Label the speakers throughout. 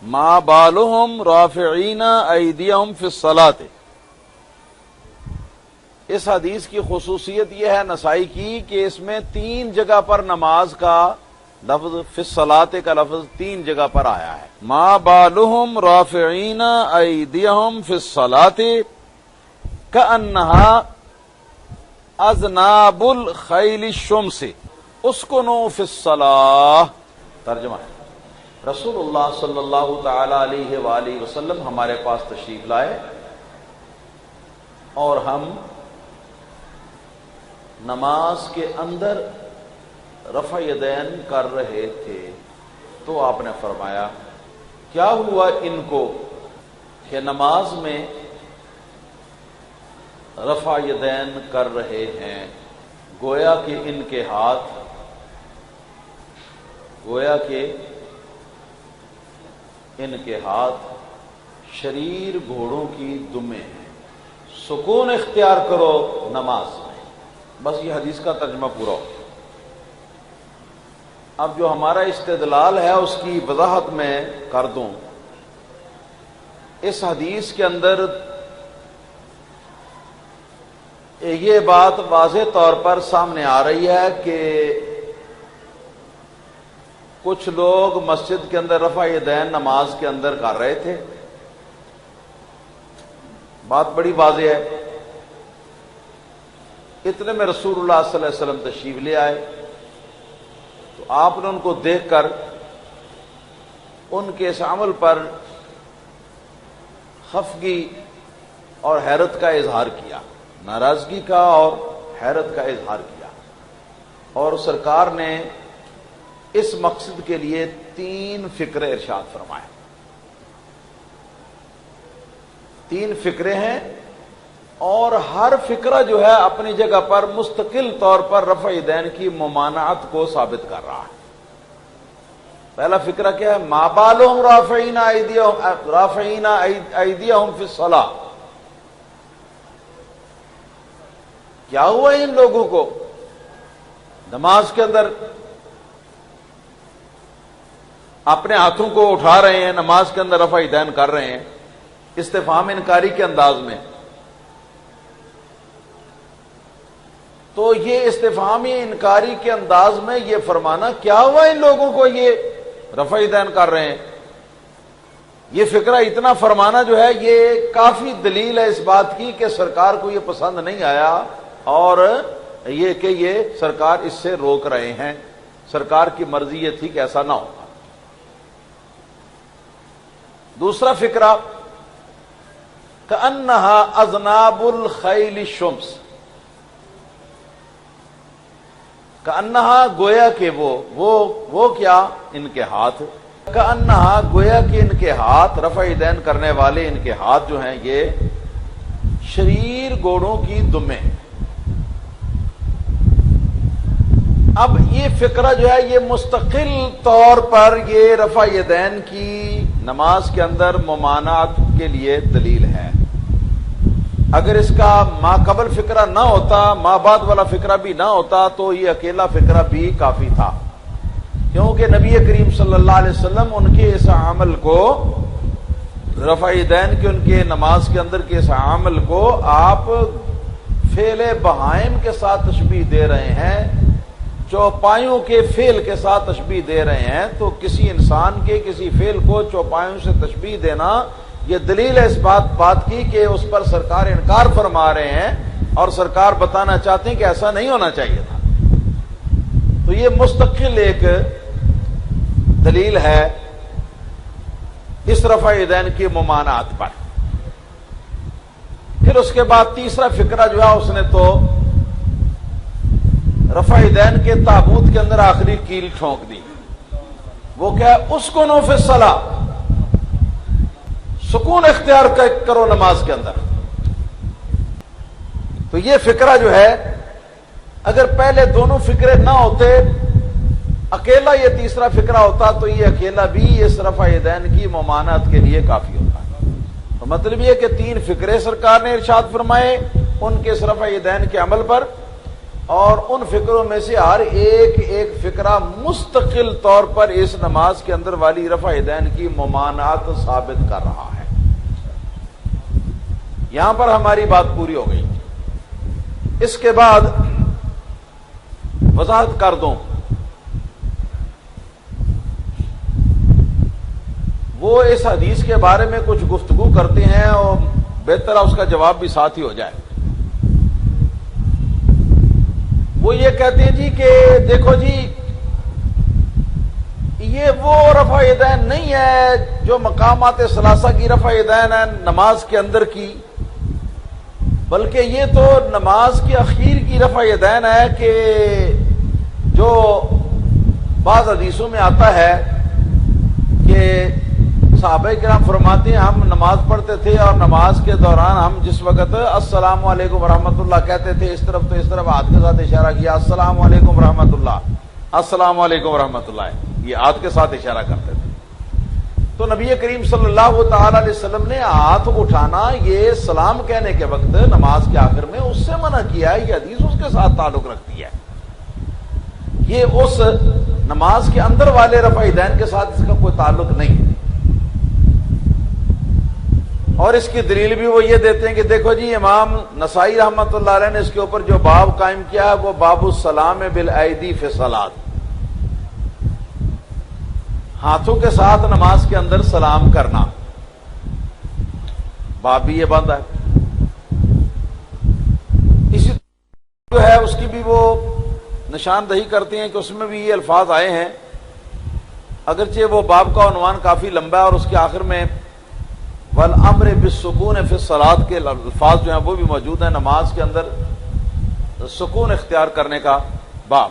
Speaker 1: ما بالهم رافعین ایدیہم فی الصلاۃ۔ اس حدیث کی خصوصیت یہ ہے نسائی کی کہ اس میں 3 جگہ پر نماز کا لفظ فی الصلاۃ کا لفظ 3 جگہ پر آیا ہے۔ ما بالهم رافعین ایدیہم فی الصلاۃ کأنہا اذناب الخیل الشمس اسکنوا فی الصلاۃ۔ ترجمہ ہے، رسول اللہ صلی اللہ تعالی علیہ وآلہ وسلم ہمارے پاس تشریف لائے اور ہم نماز کے اندر رفع یدین کر رہے تھے تو آپ نے فرمایا کیا ہوا ان کو کہ نماز میں رفع یدین کر رہے ہیں، گویا کہ ان کے ہاتھ شریر گھوڑوں کی دمیں ہیں۔ سکون اختیار کرو نماز میں۔ بس یہ حدیث کا ترجمہ پورا ہو۔ اب جو ہمارا استدلال ہے اس کی وضاحت میں کر دوں۔ اس حدیث کے اندر یہ بات واضح طور پر سامنے آ رہی ہے کہ کچھ لوگ مسجد کے اندر رفع یدین نماز کے اندر کر رہے تھے۔ بات بڑی واضح ہے۔ اتنے میں رسول اللہ صلی اللہ علیہ وسلم تشریف لے آئے تو آپ نے ان کو دیکھ کر ان کے اس عمل پر خفگی اور حیرت کا اظہار کیا، ناراضگی کا اور حیرت کا اظہار کیا، اور سرکار نے اس مقصد کے لیے 3 فقرے ارشاد فرمائے۔ 3 فقرے ہیں اور ہر فقرہ جو ہے اپنی جگہ پر مستقل طور پر رفع یدین کی ممانعت کو ثابت کر رہا ہے۔ پہلا فقرہ کیا ہے؟ ما بالهم رافعین ایدیہم فی الصلاۃ۔ کیا ہوا ان لوگوں کو نماز کے اندر اپنے ہاتھوں کو اٹھا رہے ہیں، نماز کے اندر رفع یدین کر رہے ہیں، استفہام انکاری کے انداز میں۔ تو یہ استفہامی انکاری کے انداز میں یہ فرمانا کیا ہوا ان لوگوں کو یہ رفع یدین کر رہے ہیں، یہ فقرہ اتنا فرمانا جو ہے یہ کافی دلیل ہے اس بات کی کہ سرکار کو یہ پسند نہیں آیا اور یہ کہ یہ سرکار اس سے روک رہے ہیں۔ سرکار کی مرضی یہ تھی کہ ایسا نہ ہوگا۔ دوسرا فقرہ کأنہا اذناب الخیل الشمس، کأنہا گویا کہ وہ کیا ان کے ہاتھ، کأنہا گویا کہ ان کے ہاتھ، رفع یدین کرنے والے ان کے ہاتھ جو ہیں یہ شریر گھوڑوں کی دمیں۔ اب یہ فقرہ جو ہے یہ مستقل طور پر یہ رفع یدین کی نماز کے اندر ممانعت کے لیے دلیل ہے۔ اگر اس کا ما قبل فقرہ نہ ہوتا، ما بعد والا فقرہ بھی نہ ہوتا تو یہ اکیلا فقرہ بھی کافی تھا، کیونکہ نبی کریم صلی اللہ علیہ وسلم ان کے اس عمل کو، رفع یدین کے ان کے نماز کے اندر کے اس عمل کو آپ فعل بہائم کے ساتھ تشبیہ دے رہے ہیں، چوپایوں کے فعل کے ساتھ تشبیہ دے رہے ہیں۔ تو کسی انسان کے کسی فعل کو چوپایوں سے تشبیہ دینا یہ دلیل ہے اس بات کی کہ اس پر سرکار انکار فرما رہے ہیں اور سرکار بتانا چاہتے ہیں کہ ایسا نہیں ہونا چاہیے تھا۔ تو یہ مستقل ایک دلیل ہے اس رفع یدین کی ممانعت پر۔ پھر اس کے بعد تیسرا فقرہ جو ہے اس نے تو رفع یدین کے تابوت کے اندر آخری کیل ٹھونک دی۔ وہ کیا ہے؟ اسکنوا فی الصلاۃ، سکون اختیار کرو نماز کے اندر۔ تو یہ فقرہ جو ہے اگر پہلے دونوں فقرے نہ ہوتے، اکیلا یہ تیسرا فقرہ ہوتا تو یہ اکیلا بھی اس رفع یدین کی ممانعت کے لیے کافی ہوتا۔ تو مطلب یہ کہ 3 فقرے سرکار نے ارشاد فرمائے ان کے اس رفع یدین کے عمل پر، اور ان فکروں میں سے ہر ایک ایک فکرہ مستقل طور پر اس نماز کے اندر والی رفع یدین کی ممانعت ثابت کر رہا ہے۔ یہاں پر ہماری بات پوری ہو گئی۔ اس کے بعد وضاحت کر دوں، وہ اس حدیث کے بارے میں کچھ گفتگو کرتے ہیں اور بہتر ہے اس کا جواب بھی ساتھ ہی ہو جائے۔ وہ یہ کہتے ہیں جی کہ دیکھو جی یہ وہ رفع یدین نہیں ہے جو مقامات ثلاثہ کی رفع یدین ہے نماز کے اندر کی، بلکہ یہ تو نماز کے اخیر کی رفع یدین ہے کہ جو بعض حدیثوں میں آتا ہے کہ صحابہ کرام فرماتے ہیں ہم نماز پڑھتے تھے اور نماز کے دوران ہم جس وقت السلام علیکم ورحمۃ اللہ کہتے تھے اس طرف تو اس طرف ہاتھ کے ساتھ اشارہ کیا، السلام علیکم ورحمۃ اللہ، السلام علیکم ورحمۃ اللہ، یہ ہاتھ کے ساتھ اشارہ کرتے تھے۔ تو نبی کریم صلی اللہ تعالی علیہ وسلم نے ہاتھ اٹھانا یہ سلام کہنے کے وقت نماز کے آخر میں اس سے منع کیا ہے، یہ حدیث اس کے ساتھ تعلق رکھتی ہے، یہ اس نماز کے اندر والے رفع یدین کے ساتھ اس کا کوئی تعلق نہیں۔ اور اس کی دلیل بھی وہ یہ دیتے ہیں کہ دیکھو جی امام نسائی رحمۃ اللہ علیہ نے اس کے اوپر جو باب قائم کیا ہے وہ باب السلام بالایدی فی الصلاۃ، ہاتھوں کے ساتھ نماز کے اندر سلام کرنا، باب بھی یہ بند ہے۔ اسی جو ہے اس کی بھی وہ نشاندہی کرتے ہیں کہ اس میں بھی یہ الفاظ آئے ہیں، اگرچہ وہ باب کا عنوان کافی لمبا ہے اور اس کے آخر میں والامر بالسکون فی الصلاۃ کے الفاظ جو ہیں وہ بھی موجود ہیں، نماز کے اندر سکون اختیار کرنے کا باب۔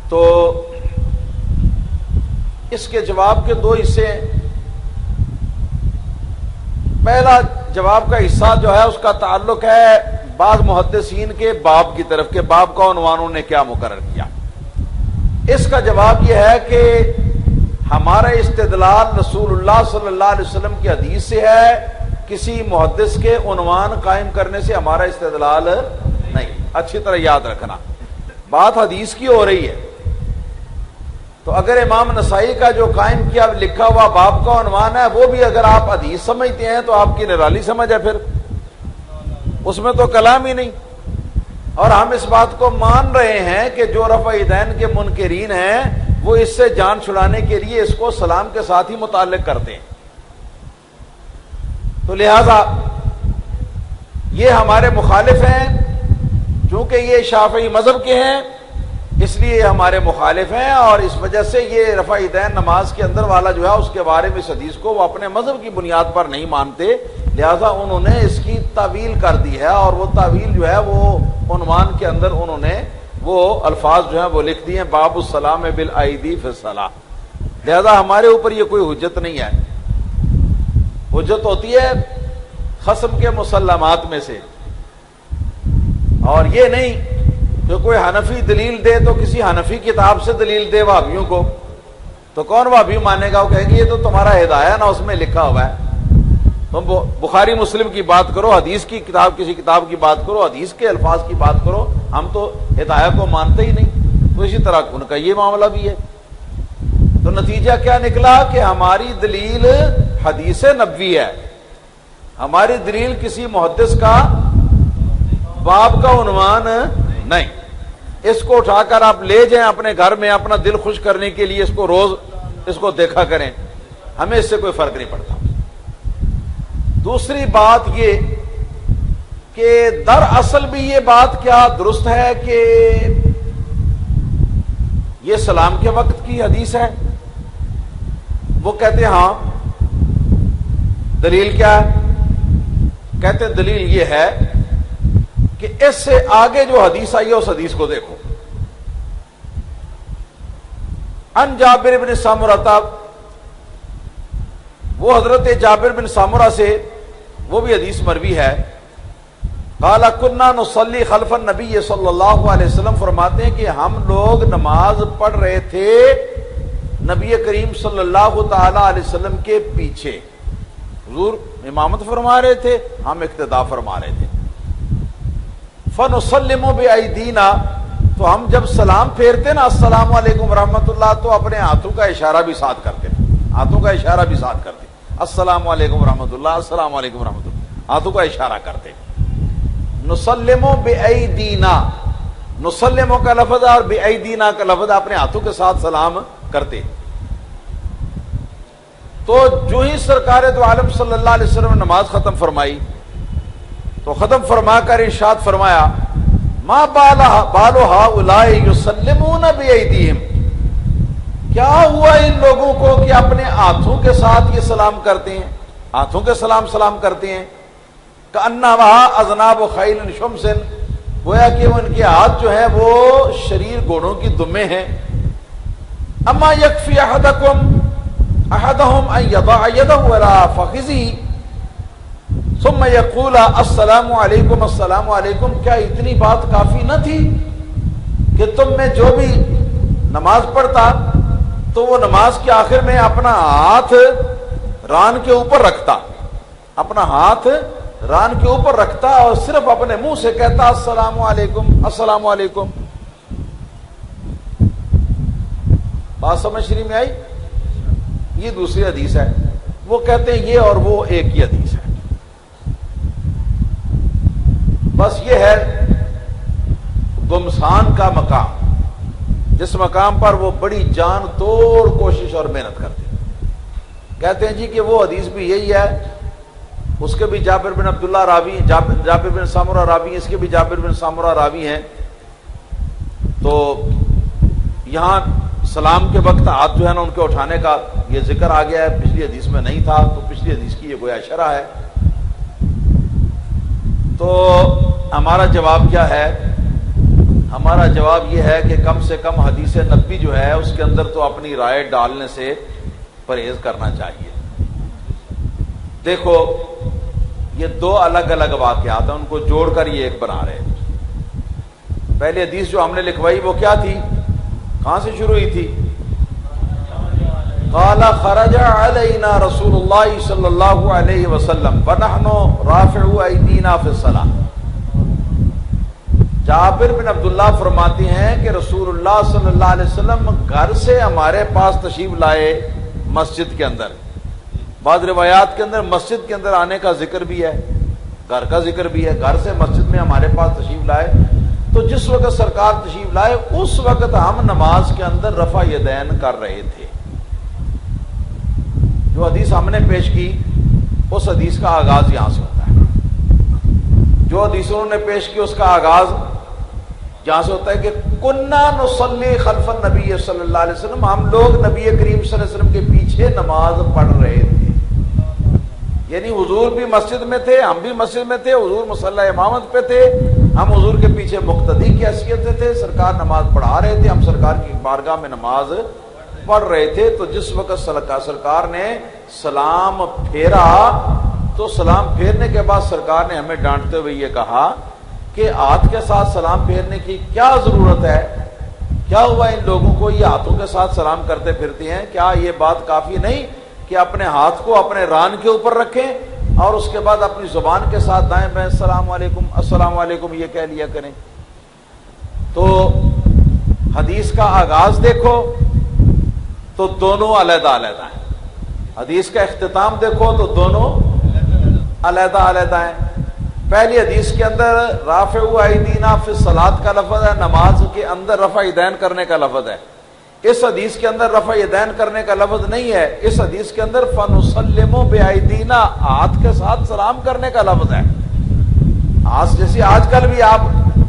Speaker 1: تو اس کے جواب کے دو حصے ہیں۔ پہلا جواب کا حصہ جو ہے اس کا تعلق ہے بعض محدثین کے باب کی طرف کہ باب کا عنوان انہوں نے کیا مقرر کیا۔ اس کا جواب یہ ہے کہ ہمارا استدلال رسول اللہ صلی اللہ علیہ وسلم کی حدیث سے ہے، کسی محدث کے عنوان قائم کرنے سے ہمارا استدلال نہیں۔ اچھی طرح یاد رکھنا، بات حدیث کی ہو رہی ہے، تو اگر امام نسائی کا جو قائم کیا لکھا ہوا باب کا عنوان ہے وہ بھی اگر آپ حدیث سمجھتے ہیں تو آپ کی نرالی سمجھ ہے، پھر اس میں تو کلام ہی نہیں۔ اور ہم اس بات کو مان رہے ہیں کہ جو رفع یدین کے منکرین ہیں وہ اس سے جان چھڑانے کے لیے اس کو سلام کے ساتھ ہی متعلق کرتے ہیں، تو لہذا یہ ہمارے مخالف ہیں، چونکہ یہ شافعی مذہب کے ہیں اس لیے یہ ہمارے مخالف ہیں، اور اس وجہ سے یہ رفع یدین نماز کے اندر والا جو ہے اس کے بارے میں اس حدیث کو وہ اپنے مذہب کی بنیاد پر نہیں مانتے، لہذا انہوں نے اس کی تعویل کر دی ہے، اور وہ تعویل جو ہے وہ عنوان کے اندر انہوں نے وہ الفاظ جو ہیں وہ لکھ دیے ہیں باب السلام بالایدی فی الصلاۃ۔ لہذا ہمارے اوپر یہ کوئی حجت نہیں ہے، حجت ہوتی ہے خصم کے مسلمات میں سے، اور یہ نہیں کہ کوئی حنفی دلیل دے تو کسی حنفی کتاب سے دلیل دے وہابیوں کو، تو کون وہابی مانے گا؟ وہ کہیں گے یہ تو تمہارا ہدایہ نا اس میں لکھا ہوا ہے، تم بخاری مسلم کی بات کرو، حدیث کی کتاب کسی کتاب کی بات کرو، حدیث کے الفاظ کی بات کرو، ہم تو ہدایہ کو مانتے ہی نہیں۔ تو اسی طرح ان کا یہ معاملہ بھی ہے۔ تو نتیجہ کیا نکلا کہ ہماری دلیل حدیث نبوی ہے، ہماری دلیل کسی محدث کا باب کا عنوان نہیں۔ اس کو اٹھا کر آپ لے جائیں اپنے گھر میں اپنا دل خوش کرنے کے لیے، اس کو روز اس کو دیکھا کریں، ہمیں اس سے کوئی فرق نہیں پڑتا۔ دوسری بات یہ کہ دراصل بھی یہ بات کیا درست ہے کہ یہ سلام کے وقت کی حدیث ہے؟ وہ کہتے ہیں ہاں۔ دلیل کیا ہے؟ کہتے ہیں دلیل یہ ہے کہ اس سے آگے جو حدیث آئی ہے اس حدیث کو دیکھو۔ ان جابر بن سامرہ، وہ حضرت جابر بن سامرہ سے وہ بھی حدیث مروی ہے، قال كنا نصلي خلف النبي صلی اللہ علیہ وسلم، فرماتے ہیں کہ ہم لوگ نماز پڑھ رہے تھے نبی کریم صلی اللہ تعالی علیہ وسلم کے پیچھے، حضور امامت فرما رہے تھے، ہم اقتداء فرما رہے تھے۔ فنسلم بأیدینا، تو ہم جب سلام پھیرتے نا السلام علیکم ورحمۃ اللہ، تو اپنے ہاتھوں کا اشارہ بھی ساتھ کرتے، ہاتھوں کا اشارہ بھی ساتھ کرتے، السلام علیکم ورحمۃ اللہ، السلام علیکم ورحمۃ اللہ، ہاتھوں کا اشارہ کرتے۔ نسلم بأیدینا، نسلم کا لفظ اور بأیدینا کا لفظ، اپنے ہاتھوں کے ساتھ سلام کرتے۔ تو جو ہی سرکار دو عالم صلی اللہ علیہ وسلم نے نماز ختم فرمائی تو ختم فرما کر ارشاد فرمایا ما بال هؤلاء یسلمون بأیدیہم، کیا ہوا ان لوگوں کو کہ اپنے ہاتھوں کے ساتھ یہ سلام کرتے ہیں، ہاتھوں کے سلام کرتے ہیں۔ کأنما اذناب خیل شمس، گویا کہ ان کے ہاتھ جو ہیں وہ شریر گھوڑوں کی دمیں ہیں۔ اما یکفی احدهم ان یضع یدہ علی فخذہ ثم یقول السلام علیکم السلام علیکم، کیا اتنی بات کافی نہ تھی کہ تم میں جو بھی نماز پڑھتا تو وہ نماز کے آخر میں اپنا ہاتھ ران کے اوپر رکھتا، اپنا ہاتھ ران کے اوپر رکھتا اور صرف اپنے منہ سے کہتا السلام علیکم السلام علیکم۔ بات سمجھ شریف میں آئی؟ یہ دوسری حدیث ہے، وہ کہتے ہیں یہ اور وہ ایک ہی حدیث ہے۔ بس یہ ہے گمسان کا مقام، جس مقام پر وہ بڑی جان توڑ کوشش اور محنت کرتے ہیں۔ کہتے ہیں جی کہ وہ حدیث بھی یہی ہے، اس کے بھی جابر بن عبداللہ راوی، جابر بن سامرہ راوی، اس کے بھی جابر بن سامرہ راوی ہیں۔ تو یہاں سلام کے وقت ہاتھ جو ہے نا ان کے اٹھانے کا یہ ذکر آ گیا ہے، پچھلی حدیث میں نہیں تھا، تو پچھلی حدیث کی یہ گویا شرح ہے۔ تو ہمارا جواب کیا ہے؟ ہمارا جواب یہ ہے کہ کم سے کم حدیث نبوی جو ہے اس کے اندر تو اپنی رائے ڈالنے سے پرہیز کرنا چاہیے۔ دیکھو یہ دو الگ الگ واقعات ہیں، ان کو جوڑ کر یہ ایک بنا رہے ہیں۔ پہلی حدیث جو ہم نے لکھوائی وہ کیا تھی؟ کہاں سے شروع ہوئی تھی؟ قال خرج علینا رسول اللہ صلی اللہ علیہ وسلم ونحن رافع ایدینا فی الصلاۃ۔ جابر بن عبداللہ فرماتے ہیں کہ رسول اللہ صلی اللہ علیہ وسلم گھر سے ہمارے پاس تشریف لائے مسجد کے اندر۔ بعض روایات کے اندر مسجد کے اندر آنے کا ذکر بھی ہے، گھر کا ذکر بھی ہے، گھر سے مسجد میں ہمارے پاس تشریف لائے۔ تو جس وقت سرکار تشریف لائے اس وقت ہم نماز کے اندر رفع یدین کر رہے تھے۔ جو حدیث ہم نے پیش کی اس حدیث کا آغاز یہاں سے ہوتا ہے، جو حدیث انہوں نے پیش کی اس کا آغاز یہاں سے ہوتا ہے کہ کننا نصلی خلف النبی صلی اللہ علیہ وسلم، ہم لوگ نبی کریم صلی اللہ علیہ وسلم کے پیچھے نماز پڑھ رہے تھے۔ یعنی حضور بھی مسجد میں تھے، ہم بھی مسجد میں تھے، حضور مصلی امامت پہ تھے، ہم حضور کے پیچھے مقتدی کی حیثیت سے تھے، سرکار نماز پڑھا رہے تھے، ہم سرکار کی بارگاہ میں نماز پڑھ رہے تھے۔ تو جس وقت سرکار نے سلام پھیرا تو سلام پھیرنے کے بعد سرکار نے ہمیں ڈانٹتے ہوئے یہ کہا کہ ہاتھ کے ساتھ سلام پھیرنے کی کیا ضرورت ہے؟ کیا ہوا ان لوگوں کو یہ ہاتھوں کے ساتھ سلام کرتے پھرتے ہیں؟ کیا یہ بات کافی نہیں کہ اپنے ہاتھ کو اپنے ران کے اوپر رکھیں اور اس کے بعد اپنی زبان کے ساتھ دائیں بائیں السلام علیکم یہ کہہ لیا کریں؟ تو حدیث کا آغاز دیکھو تو دونوں علیحدہ علیحدہ ہیں، حدیث کا اختتام دیکھو تو دونوں علیحدہ علیحدہ ہیں۔ پہلی حدیث کے اندر رافع ایدینا فی الصلاۃ کا لفظ ہے، نماز کے اندر رفع یدین کرنے کا لفظ ہے۔ اس حدیث کے اندر رفع یدین کرنے کا لفظ نہیں ہے، اس حدیث کے اندر فنسلم بأیدینا، ہاتھ کے ساتھ سلام کرنے کا لفظ ہے۔ آج جیسے آج کل بھی آپ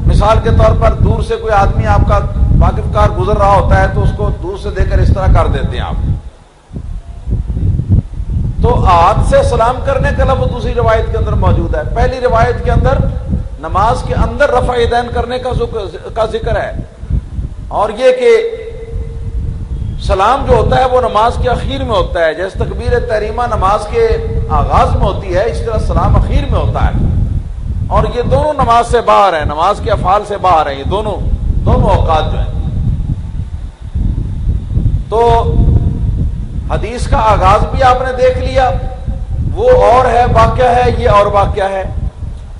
Speaker 1: مثال کے طور پر دور سے کوئی آدمی آپ کا واقف کار گزر رہا ہوتا ہے تو اس کو دور سے دے کر اس طرح کر دیتے ہیں آپ۔ تو ہاتھ سے سلام کرنے کا لفظ دوسری روایت کے اندر موجود ہے، پہلی روایت کے اندر نماز کے اندر رفع یدین کرنے کا ذکر ہے۔ اور یہ کہ سلام جو ہوتا ہے وہ نماز کے اخیر میں ہوتا ہے، جیسے تکبیر تحریمہ نماز کے آغاز میں ہوتی ہے، اس طرح سلام اخیر میں ہوتا ہے۔ اور یہ دونوں نماز سے باہر ہیں، نماز کے افعال سے باہر ہیں، یہ دونوں اوقات جو ہیں۔ تو حدیث کا آغاز بھی آپ نے دیکھ لیا، وہ اور ہے واقعہ ہے، یہ اور واقعہ ہے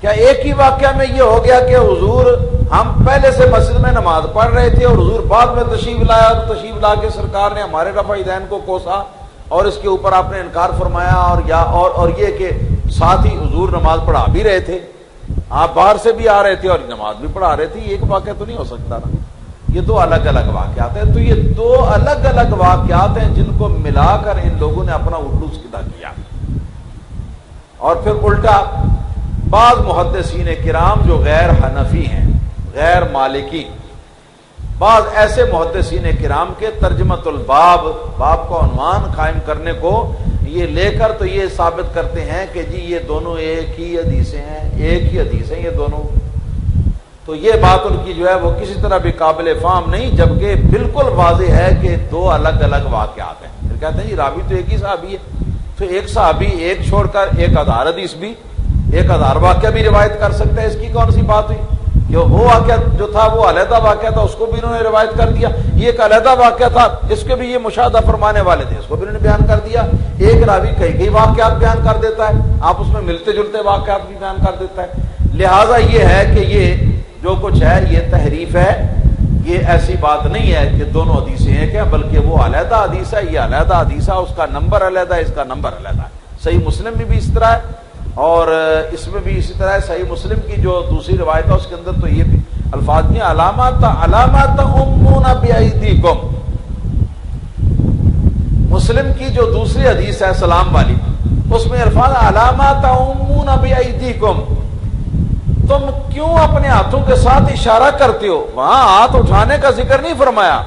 Speaker 1: کیا ایک ہی واقعہ میں یہ ہو گیا کہ حضور ہم پہلے سے مسجد میں نماز پڑھ رہے تھے اور حضور بعد میں تشریف لایا، اور تشریف لا کے سرکار نے ہمارے رفع یدین کو کوسا اور اس کے اوپر آپ نے انکار فرمایا، اور یہ کہ ساتھ ہی حضور نماز پڑھا بھی رہے تھے، آپ باہر سے بھی آ رہے تھے اور نماز بھی پڑھا رہے تھے، یہ ایک واقعہ تو نہیں ہو سکتا نا، یہ دو الگ الگ واقعات ہیں۔ تو یہ دو الگ الگ واقعات ہیں جن کو ملا کر ان لوگوں نے اپنا الٹو سیدھا کیا، اور پھر الٹا بعض محدثین کرام جو غیر حنفی ہیں، غیر مالکی، بعض ایسے محدثین کرام کے ترجمۃ الباب، باب کو عنوان قائم کرنے کو یہ لے کر تو یہ ثابت کرتے ہیں کہ جی یہ دونوں ایک ہی حدیثیں ہیں، ایک ہی حدیث ہیں یہ دونوں، تو یہ بات ان کی جو ہے وہ کسی طرح بھی قابل فہم نہیں، جبکہ بالکل واضح ہے کہ دو الگ الگ واقعات ہیں۔ پھر کہتے ہیں جی راوی تو ایک ہی صحابی ہے، تو ایک صحابی ایک چھوڑ کر ایک ہزار حدیث بھی، ایک ہزار واقعہ بھی روایت کر سکتا ہے، اس کی کون سی بات ہوئی کہ وہ واقعہ جو تھا وہ علیحدہ واقعہ تھا، اس کو بھی انہوں نے روایت کر دیا، یہ ایک علیحدہ واقعہ تھا، اس کے بھی یہ مشاہدہ فرمانے والے تھے، اس کو بھی انہوں نے بیان کر دیا۔ ایک راوی کئی واقعات بیان کر دیتا ہے، آپ اس میں ملتے جلتے واقعات بھی بیان کر دیتا ہے، لہذا یہ ہے کہ یہ جو کچھ ہے یہ تحریف ہے، یہ ایسی بات نہیں ہے کہ دونوں حدیثیں ایک ہیں، بلکہ وہ علیحدہ حدیث ہے، یہ علیحدہ حدیث ہے، اس کا نمبر علیحدہ ہے، اس کا نمبر علیحدہ ہے۔ صحیح مسلم میں بھی اس طرح ہے اور اس میں بھی اسی طرح ہے۔ صحیح مسلم کی جو دوسری روایت ہے اس کے اندر تو یہ بھی الفاظ ہیں، علامات امون بایدیکم۔ مسلم کی جو دوسری حدیث ہے سلام والی، اس میں الفاظ علامات امون بایدیکم، تم کیوں اپنے ہاتھوں کے ساتھ اشارہ کرتے ہو؟ وہاں ہاتھ اٹھانے کا ذکر نہیں فرمایا،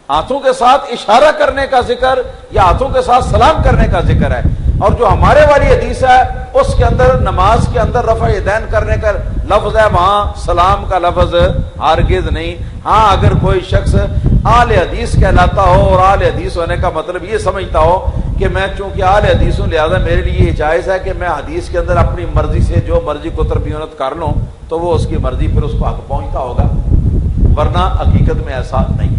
Speaker 1: ہاتھوں کے ساتھ اشارہ کرنے کا ذکر یا ہاتھوں کے ساتھ سلام کرنے کا ذکر ہے۔ اور جو ہمارے والی حدیث ہے اس کے اندر نماز کے اندر رفع یدین کرنے کا لفظ ہے، وہاں سلام کا لفظ ہرگز نہیں۔ ہاں اگر کوئی شخص اہل حدیث کہلاتا ہو اور اہل حدیث ہونے کا مطلب یہ سمجھتا ہو کہ میں چونکہ اہل حدیث ہوں لہذا میرے لیے یہ جائز ہے کہ میں حدیث کے اندر اپنی مرضی سے جو مرضی کو تربیت کر لوں، تو وہ اس کی مرضی، پھر اس کو حق پہنچتا ہوگا، ورنہ حقیقت میں ایسا نہیں۔